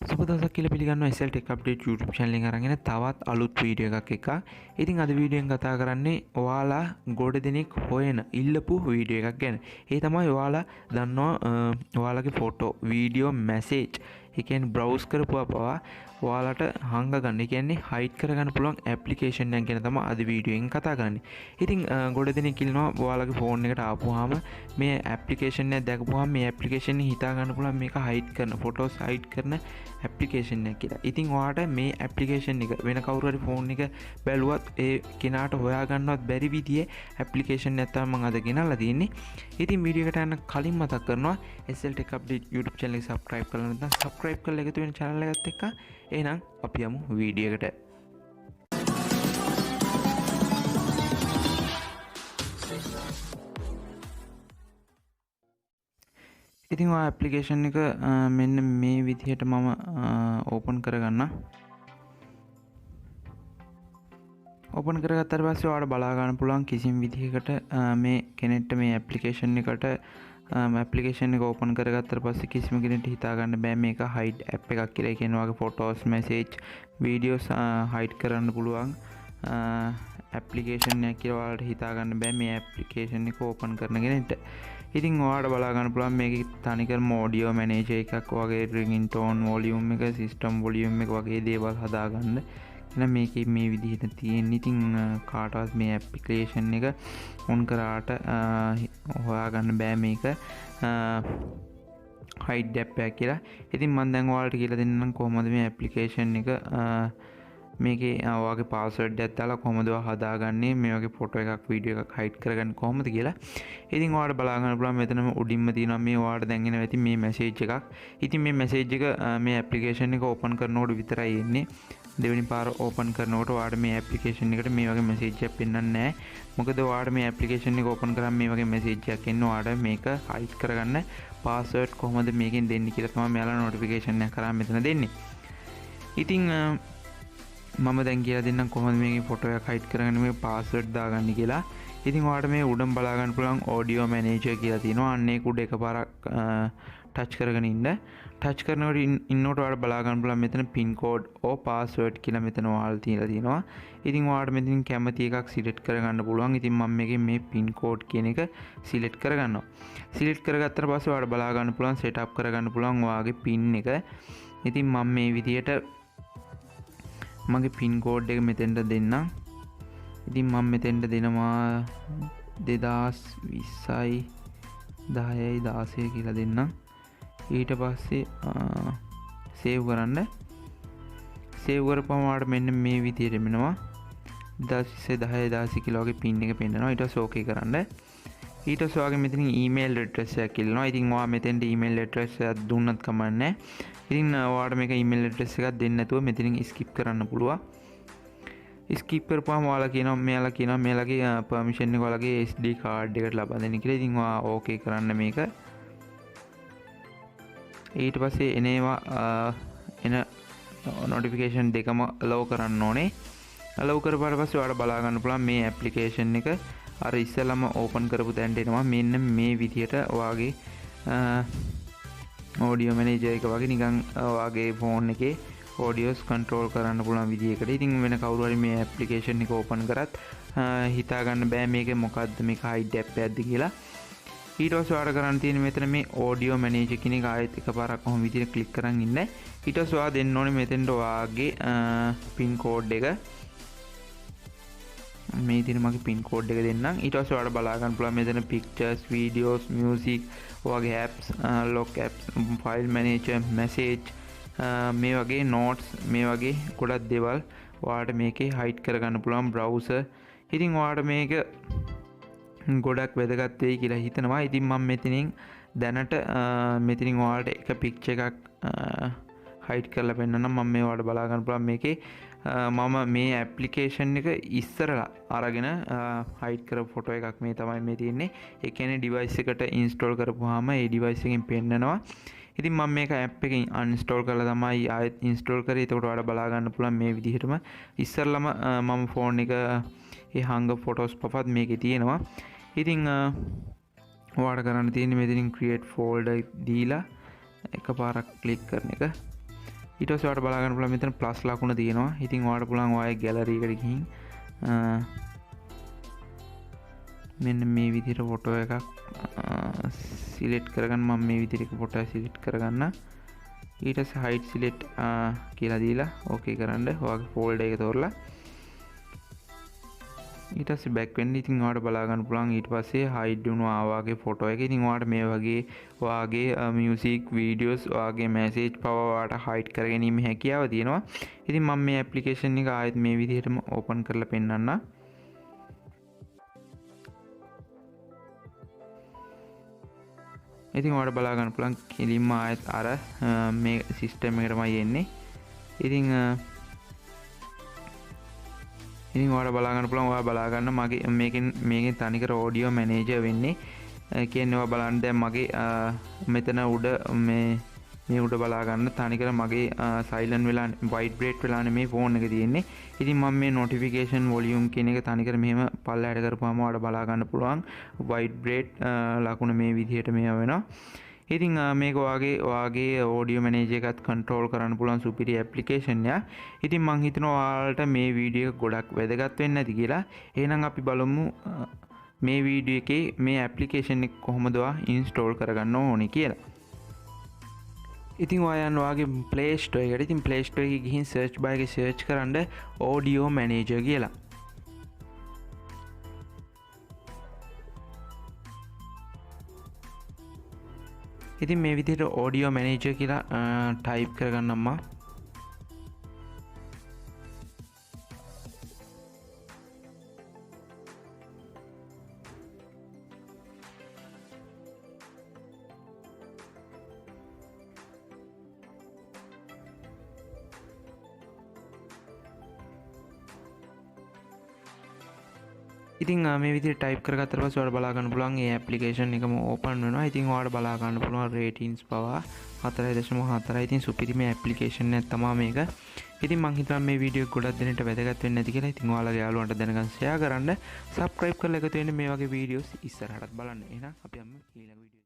සුබ දවසක් කියලා පිළිගන්නවා SL Tech Update YouTube channel එකෙන් අරගෙන තවත් අලුත් වීඩියෝ එකක්. ඉතින් අද වීඩියෝෙන් කතා කරන්නේ ඔයාලා ගොඩ දෙනෙක් හොයන ඉල්ලපු වීඩියෝ එකක් ගැන. ඒ තමයි ඔයාලා දන්නවා ඔයාලගේ ෆොටෝ, වීඩියෝ, මැසේජ් ඒ කියන්නේ බ්‍රවුස් කරපුවා පවා ඔයාලට හංග ගන්න. ඒ කියන්නේ හයිඩ් කරගන්න පුළුවන් ඇප්ලිකේෂන් එකක් ගැන තමයි අද වීඩියෝෙන් කතා කරන්නේ. ඉතින් ගොඩ දෙනෙක් ඉන්නවා ඔයාලගේ ෆෝන් එකට ආපුවාම මේ ඇප්ලිකේෂන් එක දැකපුවාම මේ ඇප්ලිකේෂන් එක හිතා ගන්න පුළුවන් මේක හයිඩ් කරන ෆොටෝස් හයිඩ් කරන ඇප්ලිකේෂන් එකක් කියලා. ඉතින් ඔයාට මේ ඇප්ලිකේෂන් එක වෙන කවුරු හරි ෆෝන් එක බැලුවත් ඒ කෙනාට හොයා ගන්නවත් බැරි විදිහේ ඇප්ලිකේෂන් එකක් තමයි මම අද ගෙනල්ලා තියෙන්නේ. ඉතින් වීඩියෝ එකට යන්න කලින් මතක් කරනවා SL Tech Update YouTube channel එක subscribe කරලා නැත්නම් subscribe කරලා එකතු වෙන channel එකත් එක්ක. එහෙනම් අපි යමු වීඩියෝ එකට. ඉතින් ඔය ඇප්ලිකේෂන් එක මෙන්න මේ විදිහට මම ඕපන් කරගන්න. ඕපන් කරගත්තට පස්සේ ඔයාලට බලා ගන්න පුළුවන් කිසිම විදිහකට මේ කෙනෙක්ට මේ ඇප්ලිකේෂන් එකට ඇප්ලිකේෂන් එක ඕපන් කරගත්තට පස්සේ කිසිම කෙනෙක්ට හිතා ගන්න බෑ මේක හයිඩ් ඇප් එකක් කියලා. ඒ කියන්නේ ඔයාගේ ෆොටෝස්, මැසේජ්, වීඩියෝස් හයිඩ් කරන්න පුළුවන් ඇප්ලිකේෂන් එකක් කියලා ඔයාලට හිතා ගන්න බෑ මේ ඇප්ලිකේෂන් එක ඕපන් කරන කෙනෙක්ට. ඉතින් ඔයාලට බලා ගන්න පුළුවන් මේකේ තනිකරම ඔඩියෝ මැනේජර් එකක් වගේ රින්ගින් ටෝන් වොලියුම් එක සිස්ටම් වොලියුම් එක වගේ දේවල් හදාගන්න. එහෙනම් මේකේ මේ විදිහට තියෙන. ඉතින් කාටවත් මේ ඇප්ලිකේෂන් එක ඔන් කරාට හොයාගන්න බෑ මේක හයිඩ් ඇප් එකක් කියලා. ඉතින් මම දැන් ඔයාලට කියලා දෙන්නම් කොහොමද මේ ඇප්ලිකේෂන් එක මේකේ ඔයාගේ පාස්වර්ඩ් එකක් දාලා කොහොමද ඔයා හදාගන්නේ මේ වගේ ෆොටෝ එකක් වීඩියෝ එකක් හයිඩ් කරගන්න කොහොමද කියලා. ඉතින් ඔයාලට බලා ගන්න පුළුවන් මෙතනම උඩින්ම තියෙනවා මේ ඔයාලට දැන් එනවා ඉතින් මේ මැසේජ් එකක්. ඉතින් මේ මැසේජ් එක මේ ඇප්ලිකේෂන් එක ඕපන් කරනකොට විතරයි එන්නේ. දෙවෙනි පාර ඕපන් කරනකොට ඔයාලට මේ ඇප්ලිකේෂන් එකට මේ වගේ මැසේජ් එකක් පෙන්වන්නේ නැහැ. මොකද ඔයාලට මේ ඇප්ලිකේෂන් එක ඕපන් කරාම මේ වගේ මැසේජ් එකක් එන්නේ ඔයාලට මේක හයිඩ් කරගන්න පාස්වර්ඩ් කොහොමද මේකෙන් දෙන්නේ කියලා තමයි මෙයාලා නොටිෆිකේෂන් එක කරා මෙතන දෙන්නේ. ඉතින් මම දැන් කියලා දෙන්නම් කොහොමද මේකේ ෆොටෝ එකක් හයිඩ් කරගන්න මේ පාස්වර්ඩ් දාගන්න කියලා. ඉතින් ඔයාලට මේ උඩම බලා ගන්න පුළුවන් ඔඩියෝ මැනේජර් කියලා තියෙනවා. අන්න ඒක උඩ එකපාරක් ටච් කරගෙන ඉන්න. ටච් කරනකොට ඉන්නකොට ඔයාලට බලා ගන්න පුළුවන් මෙතන පින් කෝඩ් ඕ පාස්වර්ඩ් කියලා මෙතන ඔයාලට තියලා තියෙනවා. ඉතින් ඔයාලට මෙතනින් කැමති එකක් සිලෙක්ට් කරගන්න පුළුවන්. ඉතින් මම මේකේ මේ පින් කෝඩ් කියන එක සිලෙක්ට් කරගන්නවා. සිලෙක්ට් කරගත්තට පස්සේ ඔයාලට බලා ගන්න පුළුවන් සෙට් අප් කරගන්න පුළුවන් ඔයාගේ පින් එක. ඉතින් මම මේ විදියට මගේ පින් කෝඩ් එක මෙතෙන්ට දෙන්නම්. ඉතින් මම මෙතෙන්ට දෙනවා 2020යි 10යි 16 කියලා දෙන්නම්. ඊට පස්සේ සේව් කරන්න. සේව් කරපුවම ඔයාලට මෙන්න මේ විදියට එනවා 2020 10 16 කියලා වගේ පින් එක පෙන්නනවා. ඊට පස්සේ ඕකේ කරන්න. ඊට පස්සේ ඔයාගේ මෙතනින් ඊමේල් ඇඩ්‍රස් එකක් ඉල්ලනවා. ඉතින් ඔයා මෙතෙන්ට ඊමේල් ඇඩ්‍රස් එකක් දුන්නත් කමක් නැහැ. ඉතින් ඔයාලට මේක ඊමේල් ඇඩ්‍රස් එකක් දෙන්න නැතුව මෙතනින් ස්කිප් කරන්න පුළුවන්. ස්කිප් කරපුවාම ඔයාලා කියනවා මෙයාලගේ පර්මිෂන් එක ඔයාලගේ SD කාඩ් එකට ලබා දෙන්න කියලා. ඉතින් ඔයා ඕකේ කරන්න මේක. ඊට පස්සේ එන නොටිෆිකේෂන් දෙකම allow කරන්න ඕනේ. allow කරපාට පස්සේ ඔයාලට බලා ගන්න පුළුවන් මේ ඇප්ලිකේෂන් එක අර ඉස්සෙල්ලාම ඕපන් කරපු තැනට එනවා. මෙන්න මේ විදියට ඔයාගේ ඔඩියෝ මැනේජර් එක වගේ නිකන් ඔයාගේ ෆෝන් එකේ ඔඩියෝස් කන්ට්‍රෝල් කරන්න පුළුවන් විදියකට. ඉතින් වෙන කවුරු හරි මේ ඇප්ලිකේෂන් එක ඕපන් කරත් හිතා ගන්න බෑ මේක මොකද්ද මේක හයිඩ් ඇප් එකක්ද කියලා. ඊට පස්සේ ඔයාලට කරන්න තියෙන්නේ මෙතන මේ ඔඩියෝ මැනේජර් කියන එක ආයෙත් එකපාරක් කොහොම විදියට ක්ලික් කරන් ඉන්න. ඊට පස්සේ ඔයා දෙන්න ඕනේ මෙතෙන්ට ඔයාගේ පින් කෝඩ් එක. මේ විදිහට මගේ පින් කෝඩ් එක දෙන්නම්. ඊට පස්සේ ඔයාලට බලා ගන්න පුළුවන් මෙතන pictures, videos, music, ඔයාගේ apps, lock apps, file manager, message මේ වගේ notes මේ වගේ ගොඩක් දේවල් ඔයාලට මේකේ හයිඩ් කරගන්න පුළුවන් browser. ඉතින් ඔයාලට මේක ගොඩක් වැදගත් වෙයි කියලා හිතනවා. ඉතින් මම මෙතනින් දැනට මෙතනින් ඔයාලට එක පික්චර් එකක් හයිඩ් කරලා පෙන්නන්නම්. මම මේ ඔයාලට බලා ගන්න පුළුවන් මේකේ මම මේ ඇප්ලිකේෂන් එක ඉස්සරලා අරගෙන හයිඩ් කරපු ෆොටෝ එකක් මේ තමයි මේ තියෙන්නේ. ඒ කියන්නේ ඩිවයිස් එකට ඉන්ස්ටෝල් කරපුවාම ඒ ඩිවයිස් එකෙන් පෙන්නනවා. ඉතින් මම මේක ඇප් එකෙන් අන්ස්ටෝල් කරලා තමයි ආයෙත් ඉන්ස්ටෝල් කරේ. ඒකට ඔයාලට බලා ගන්න පුළුවන් මේ විදිහටම ඉස්සරලම මම ෆෝන් එක ඒ හංග ෆොටෝස් පපත් මේකේ තියෙනවා. ඉතින් ඔයාලට කරන්න තියෙන්නේ මෙතනින් create folder දීලා එකපාරක් ක්ලික් කරන එක. ඊට පස්සේ ඔයාලට බලා ගන්න පුළුවන් මෙතන ප්ලස් ලකුණ තියෙනවා. ඉතින් ඔයාලට පුළුවන් ඔයාගේ ගැලරි එකට ගිහින් මෙන්න මේ විදිහට ෆොටෝ එකක් සිලෙක්ට් කරගන්න. මම මේ විදිහට ෆොටෝ එක සිලෙක්ට් කරගන්න. ඊට පස්සේ හයිඩ් සිලෙක්ට් කියලා දීලා ඕකේ කරන්න. ඔයාගේ ෆෝල්ඩර් එක තෝරලා ඊට පස්සේ බෑක් වෙන්න. ඉතින් ඔයාලට බලා ගන්න පුළුවන් ඊට පස්සේ හයිඩ් වුණා ආවාගේ ෆොටෝ එක. ඉතින් ඔයාලට මේ වගේ ඔයාගේ මියුසික් වීඩියෝස් ඔයාගේ මැසේජ් පව ඔයාලට හයිඩ් කරගැනීමේ හැකියාව තියෙනවා. ඉතින් මම මේ ඇප්ලිකේෂන් එක ආයෙත් මේ විදිහටම ඕපන් කරලා පෙන්නන්න. ඉතින් ඔයාලට බලා ගන්න පුළුවන් කෙලින්ම ආයෙත් අර මේ සිස්ටම් එකටමයි එන්නේ. ඉතින් ඔයාලට බලා ගන්න පුළුවන්. ඔයාලා බලා ගන්න මගේ මේකෙන් තනිකර ඔඩියෝ මැනේජර් වෙන්නේ. කියන්නේ ඔයා බලන්න දැන් මගේ මෙතන උඩ මේ උඩ බලා ගන්න තනිකර මගේ සයිලන්ට් වෙලා වයිබ්‍රේට් වෙලානේ මේ ෆෝන් එක තියෙන්නේ. ඉතින් මම මේ නොටිෆිකේෂන් වොලියුම් කියන එක තනිකර මෙහෙම පල්ලයට කරපුවාම ඔයාලට බලා ගන්න පුළුවන් වයිබ්‍රේට් ලකුණ මේ විදිහට මේව වෙනවා. ඉතින් මේක ඔයාගේ ඔඩියෝ මැනේජර් එකත් කන්ට්‍රෝල් කරන්න පුළුවන් සුපිරි ඇප්ලිකේෂන් එකක්. ඉතින් මම හිතනවා ඔයාලට මේ වීඩියෝ එක ගොඩක් වැදගත් වෙන්න ඇති කියලා. එහෙනම් අපි බලමු මේ වීඩියෝ එකේ මේ ඇප්ලිකේෂන් එක කොහොමද ඔයා ඉන්ස්ටෝල් කරගන්න ඕනේ කියලා. ඉතින් ඔයා යන්න ඔයාගේ ප්ලේ ස්ටෝර් එකට. ඉතින් ප්ලේ ස්ටෝර් එකේ ගිහින් සර්ච් බාර් එකේ සර්ච් කරන්න ඔඩියෝ මැනේජර් කියලා. ඉතින් මේ විදිහට ඔඩියෝ මැනේජර් කියලා ටයිප් කරගන්නම්මා. ඉතින් මේ විදිහට ටයිප් කරගත්තට පස්සේ ඔයාලට බලා ගන්න පුළුවන් මේ ඇප්ලිකේෂන් එකම ඕපන් වෙනවා. ඉතින් ඔයාලට බලා ගන්න පුළුවන් රේටින්ග්ස් පවා 4.4. ඉතින් සුපිරි මේ ඇප්ලිකේෂන් එක තමයි මේක. ඉතින් මම හිතනවා මේ වීඩියෝ එක ගොඩක් දෙනෙක්ට වැදගත් වෙන්න ඇති කියලා. ඉතින් ඔයාලගේ යාළුවන්ට දැනගන්න ෂෙයා කරන්න, සබ්ස්ක්‍රයිබ් කරලා එකතු වෙන්න මේ වගේ වීඩියෝස් ඉස්සරහටත් බලන්න. එහෙනම් අපි යමු ඊළඟ වීඩියෝ